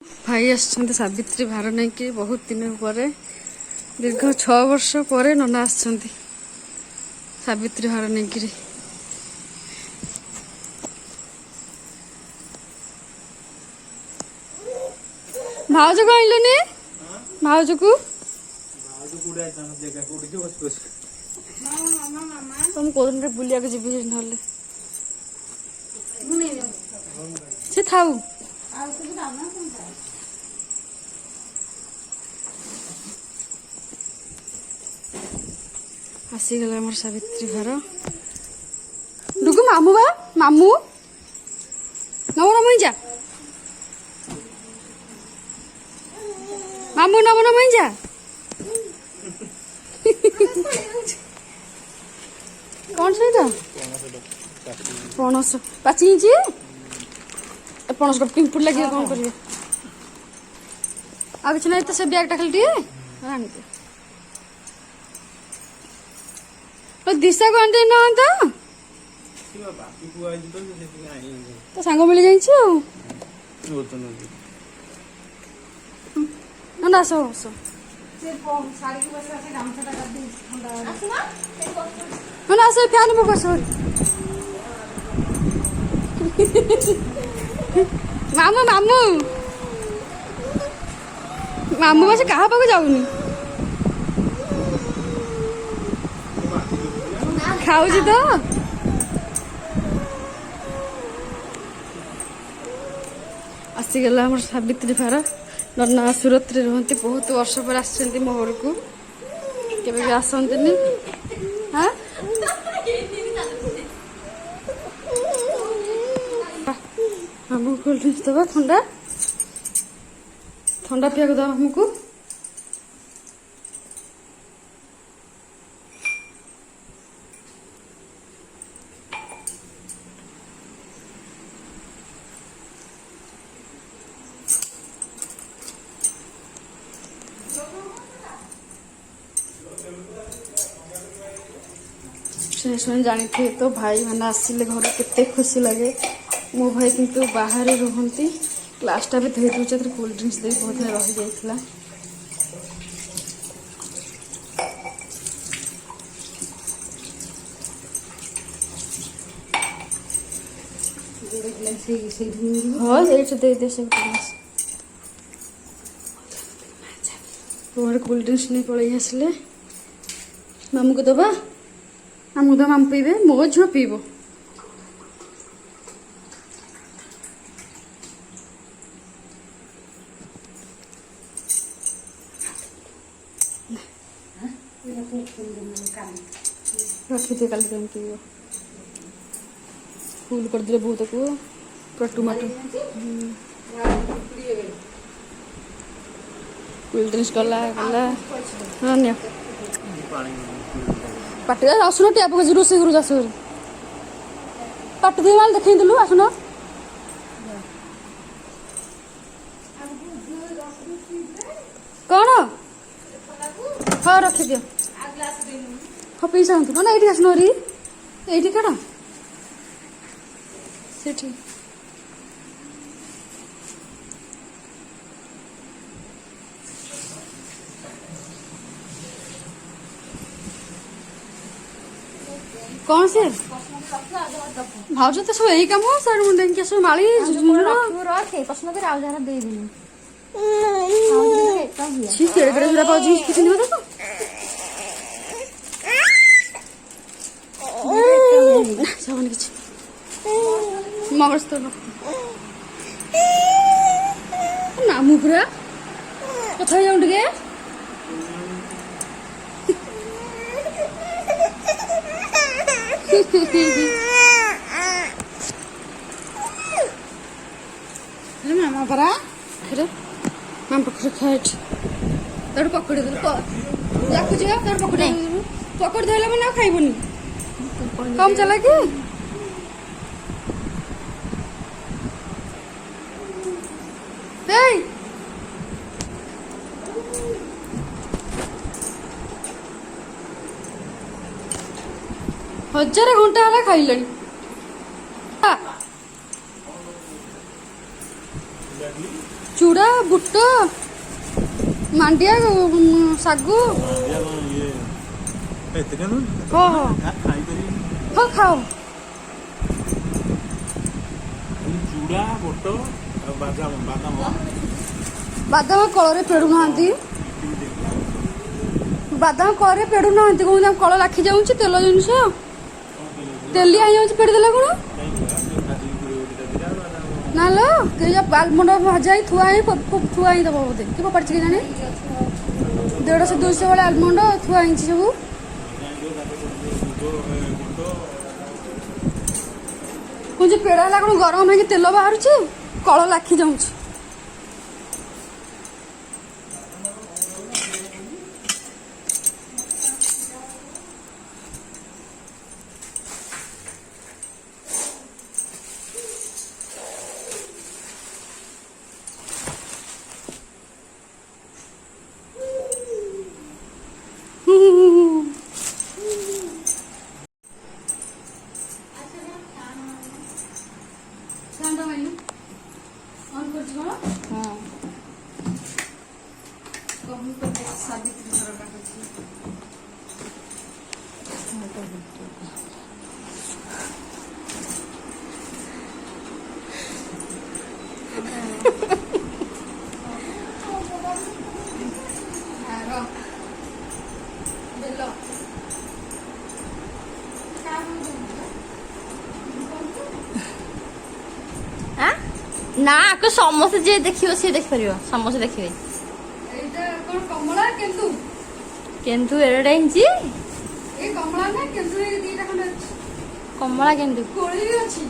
भाई आसछन्ति सावित्री भार नहीं कि बहुत दिन पर दीर्घ 6 वर्ष पर नना आसछन्ति सावित्री भार नहीं कि भाउज को आइलनि भाउज को तुम कोन रे बुलिया के जीबी नहले से थाउ आसीगला मोर सावित्री भार डुगु मामू बा मामू नमो नमो जा मामू नमो नमो जा कौन से था पणस पाची जी पणस को पिंपुल लगे कौन करिए आ किछ नहीं तो से बैग टाकल दिए आनते तो दिशा को आंटे ना तो तो सांग मिल जाई छ ना सो सो से साड़ी की बस से गामछा कर दी ठंडा ना से फैन में बस मामू मामू मामू बस कहाँ पाक जाऊनी खाऊची तो आसीगला हमर सावित्री भार नन्ना सूरत रे रहती बहुत वर्ष पर आसछन्ति मो घर को केबे भी आसन्तिनी हां हमको कोल्ड ड्रिंक्स दबा ठंडा ठंडा पिया दो हमको जानी थे तो भाई मैंने आसिले घर केते खुशी लगे मो भाई किंतु बाहर रुहंती ग्लासटा भी धोई दूचे कोल्ड ड्रिंक्स दे बहुत रही जाइथिला हाँ ये दे दे से तुम्हारे कोल्ड ड्रिंक्स नहीं पड़े आसले मामू को दबा मामू तो मामू पीबे मो झील पीब रखी दे कल तुम पीब फूल कर दिले बहुत को पूरा टमाटो कोल्ड ड्रिंक्स कला कला हाँ निया पाटे आसुन टैप को रोसे करू आस पाट दे माल देखे देलु आसुन कौन हाँ रखी दियो हाँ पैसा ना ये आसन री ये कड़ा से कौन से भाज तो सब यही काम साइड मुंडे के सब माली रखे पसंद कर आउ जरा दे दी ठीक है गरे जरा पाजी कितनी हो देखो सावन किछ मगस तो ना मुगरा कथा जाउंड गे मामा परा फिर माम पकड़ खाट तड़ पकड़ दे जाकू जे तड़ पकड़ पकड़ देला में ना खाइबनी कम चला के ए हजार घंटा है खाइलनी चूड़ा ବୁଟ ମାଣ୍ଡିଆ ଶାଗୁ ହଁ ହଁ ହଁ ଖାଅ। ଚୁଡ଼ା ବୁଟ ଆଉ ବାଦାମ ବାଦାମ ବାଦାମ କଳରେ ପେଡୁନାହାନ୍ତି। ବାଦାମ କଳରେ ପେଡୁନାହାନ୍ତି କହୁଛନ୍ତି କଳ ଲାଖି ଯାଉଛି ତେଲ ଜିନିଷ ତେଲିଆ ହେଇଯାଉଛି ପେଡ଼ି ଦେଲେ କଣ ନା ଲୋ ଆଲମଣ୍ଡ ଭଜା ହେଇ ଥୁଆ ହେଇ ଦେବ ବୋଧେ କି ପଡ଼ିଛି କି ଜାଣି 150-200 ଭଳିଆ ଆଲମଣ୍ଡ ଥୁଆ ହେଇଛି ସବୁ। କହୁଛି ପେଡ଼ା ହେଲା କଣ ଗରମ ହେଇକି ତେଲ ବାହାରୁଛି କଳ ଲାଖି ଯାଉଛି। ନା ଆକୁ ସମସ୍ତେ ଯିଏ ଦେଖିବ ସିଏ ଦେଖିପାରିବ ସମସ୍ତେ ଦେଖିବେ। ଏଇଟା କଣ କମଳା କେନ୍ଦୁ କେନ୍ଦୁ ଏଡେ ହେଇଛି ଏ କମଳା ନା କେନ୍ଦୁ ଏ ଦିଟା ଖଣ୍ଡେ ଅଛି। କମଳା କେନ୍ଦୁ କୋଳି ବି ଅଛି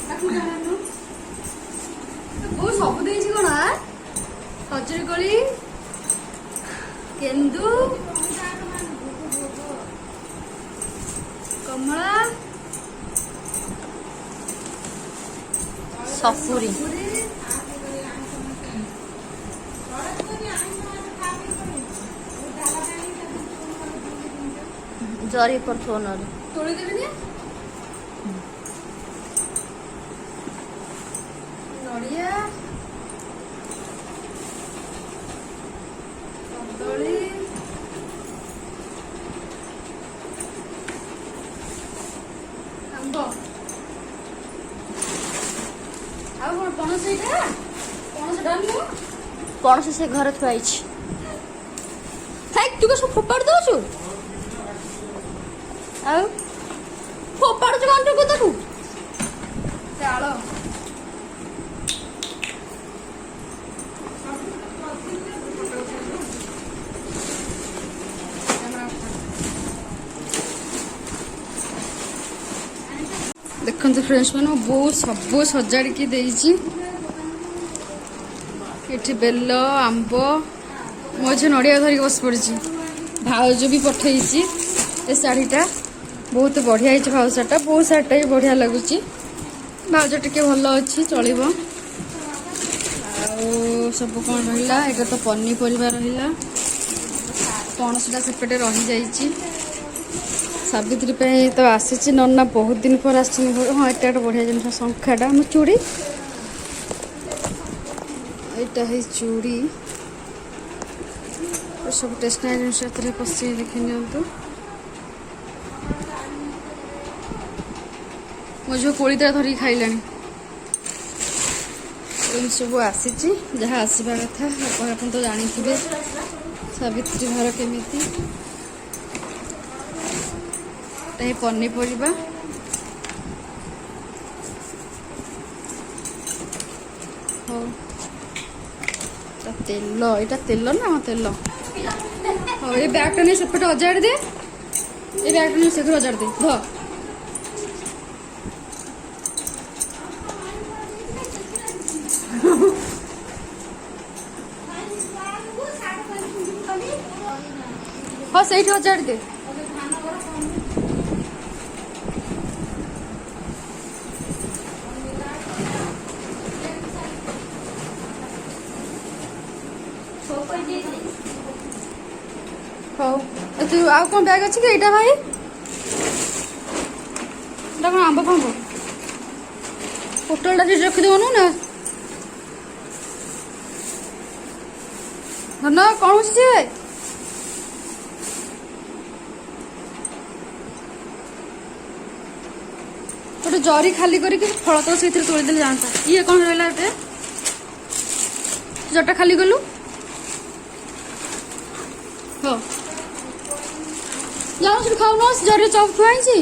ତାକୁ ଜାଣିନୁ ବହୁତ ସବୁ ଦେଇଛି କଣ ଖଜୁରୀ କୋଳି କେନ୍ଦୁ କମଳା ସପୁରୀ ଜରି ପଡୁଥିବ ନହେଲେ ତୋଳି ଦେବିନି ନଡ଼ିଆ କଦଳୀ ଆମ୍ବ ଆଉ କଣ ପଣସ ଏଇଟା ପଣସ ଡାଲୁ ପଣସ ସେ ଘରେ ଥୁଆ ହେଇଛି। ତୁ ସବୁ ଫୋପାଡ଼ି ଦଉଛୁ ଆଉ ଫୋପାଡୁଛୁ କଣ୍ଟକୁ ତାକୁ ଚାଳ ଦେଖନ୍ତୁ ଫ୍ରେଣ୍ଡସ୍ ମାନେ ବୋଉ ସବୁ ସଜାଡ଼ିକି ଦେଇଛି। ଏଠି ବେଲ ଆମ୍ବ ମୋ ଝିଅ ନଡ଼ିଆ ଧରିକି ବସି ପଡ଼ିଛି। ଭାଉଜ ବି ପଠେଇଛି ଏ ଶାଢ଼ୀଟା ବହୁତ ବଢ଼ିଆ ହେଇଛି। ଭାଉଜ ଶାଢ଼ୀଟା ବୋଉ ଶାଢ଼ୀଟା ବି ବଢ଼ିଆ ଲାଗୁଛି। ଭାଉଜ ଟିକେ ଭଲ ଅଛି ଚଳିବ। ଆଉ ସବୁ କ'ଣ ରହିଲା ଏଇଟା ତ ପନିପରିବା ରହିଲା ପଣସଟା ସେପଟେ ରହିଯାଇଛି। ସାବିତ୍ରୀ ପାଇଁ ତ ଆସିଛି ନନା ବହୁତ ଦିନ ପରେ ଆସିଛନ୍ତି ଘରୁ। ହଁ ଏଇଟା ଗୋଟେ ବଢ଼ିଆ ଜିନିଷ ଶଙ୍ଖାଟା ମୋ ଚୁଡ଼ି ଏଇଟା ହେଇ ଚୁଡ଼ି ସବୁ ଷ୍ଟେସନାରୀ ଜିନିଷ ଏଥିରେ ପଶି ଦେଖି ନିଅନ୍ତୁ। ମୋ ଝିଅ କୋଳିଟା ଧରିକି ଖାଇଲାଣି। ଏମିତି ସବୁ ଆସିଛି ଯାହା ଆସିବା କଥା। ଆପଣ ତ ଜାଣିଥିବେ ସାବିତ୍ରୀ ଘର କେମିତି। এই ପନିପରିବା ହଉ ତେଲ ଏଇଟା ତେଲ ନା ତେଲ ହଉ ଏ ବ୍ୟାଗଟା ନେଇ ସେପଟେ ଅଜାଡ଼ି ଦେ। ଏ ବ୍ୟାଗଟା ନେଇ ସେପଟେ ଅଜାଡ଼ି ଦେ ଧର ହଁ ସେଇଠି ଅଜାଡ଼ି ଦେ। ହଉ ତୁ ଆଉ କ'ଣ ବ୍ୟାଗ୍ ଅଛି କି ଏଇଟା ଭାଇ ଏଇଟା କ'ଣ ଆମ୍ବ ଫାମ୍ବ ପୋଟଳଟା ସେଠି ରଖିଦେବନୁ ନା ଧନ କଣ ହଉଛି ସିଏ? ଗୋଟେ ଜରି ଖାଲି କରିକି ଫଳ ତ ସେଇଥିରେ ତୋଳିଦେଲେ ଯାଆନ୍ତା। ଇଏ କଣ ରହିଲା ଏବେ? ଜରିଟା ଖାଲି କଲୁ। ହଉ ଯାଉ ସେଠି ଖାଉନ, ଜରିରେ ଚପ୍ ଥୁଆ ହେଇଛି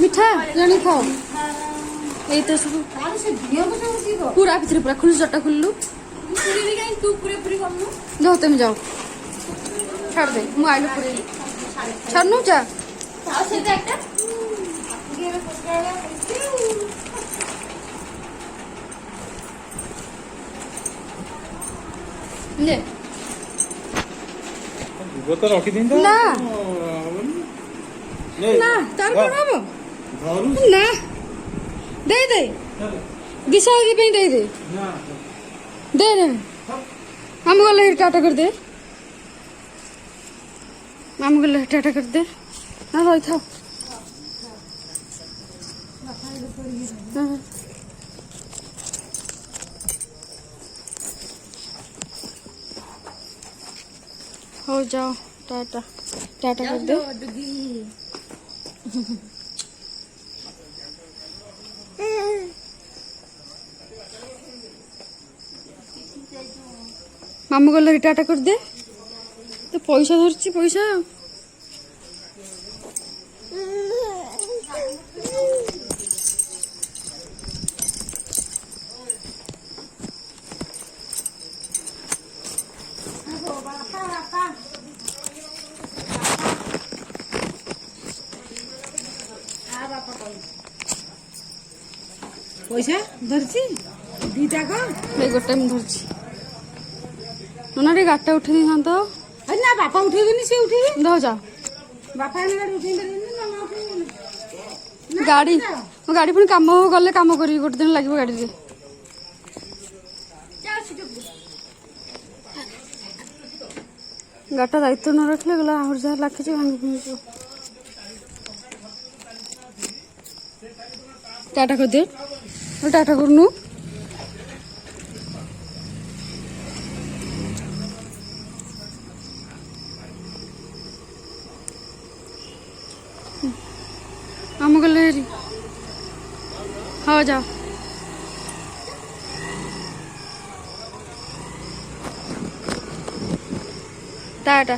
ମିଠା ଜାଣି ଖାଅ। ଏଇ ତ ସବୁ ପୁରା ଭିତରେ ପୁରା ଖୋଲୁ, ଜରିଟା ଖୋଲିଲୁ। ଯାଅ ତମେ ଯାଅ, ଛାଡ ଦେ, ମୁଁ ଆଇଲେ ପୁରେଇ ଛାଡୁନୁ ଯା। ନେ ଯୁଗ ତ ରଖିଦିଅନ୍ତୁ। ନା ନେ, ନା ତାର କଣ ହବ? ଧରୁ ନା ଦେଇ ଦେ, ଦିଶା ଦିଦି ପାଇଁ ଦେଇ ଦେ, ନା ଦେ ଦେ। ମାମୁ ଗଲେ ହେଠି ଟାଟା କରିଦେ, ମାମୁ ଗଲେ ହେଠି ଟାଟା କରିଦେ। ନା ରହିଥାଉ। ହଉ ଯାଅ, ଟାଟା ଟାଟା କରିଦେ। ମାମୁ ଗଲେ ହେଠି ଟାଟା କରିଦେ। ତ ପଇସା ଧରିଛି ପଇସା। ପଇସା ଧରିଛି ଦିଟାକ। ଏଇ ଗୋଟେ ମୁଁ ଧରିଛି। ନନା ଟିକେ ଗାଡ଼ିଟା ଉଠେଇ ଦେଇଥାନ୍ତ। ନା ବାପା ଉଠେଇବେନି, ସେ ଉଠେଇବେ। ଦହ ଯାଅ। ବାପା ଏନେ ଗାଡି ଉଠେଇ ପାରିବେନି, ମାମା ଉଠେଇବେନି। ଗାଡ଼ି ମୋ ଗାଡ଼ି ପୁଣି କାମ ଗଲେ କାମ କରିବି, ଗୋଟେ ଦିନ ଲାଗିବ ଗାଡ଼ିରେ। ଗାଡ଼ିଟା ଦାୟିତ୍ୱ ନ ରଖିଲେ ଗଲା ଆହୁରି ଯାହା ଲାଖିଛି ଭାଙ୍ଗି ଫିଙ୍ଗିଯିବ। ଟାଟା କରିଦେ, ଟାଟା କରୁନୁ। ଆମ ଗଲେ ହେରି। ହଁ ଯାଅ। ଟାଟା।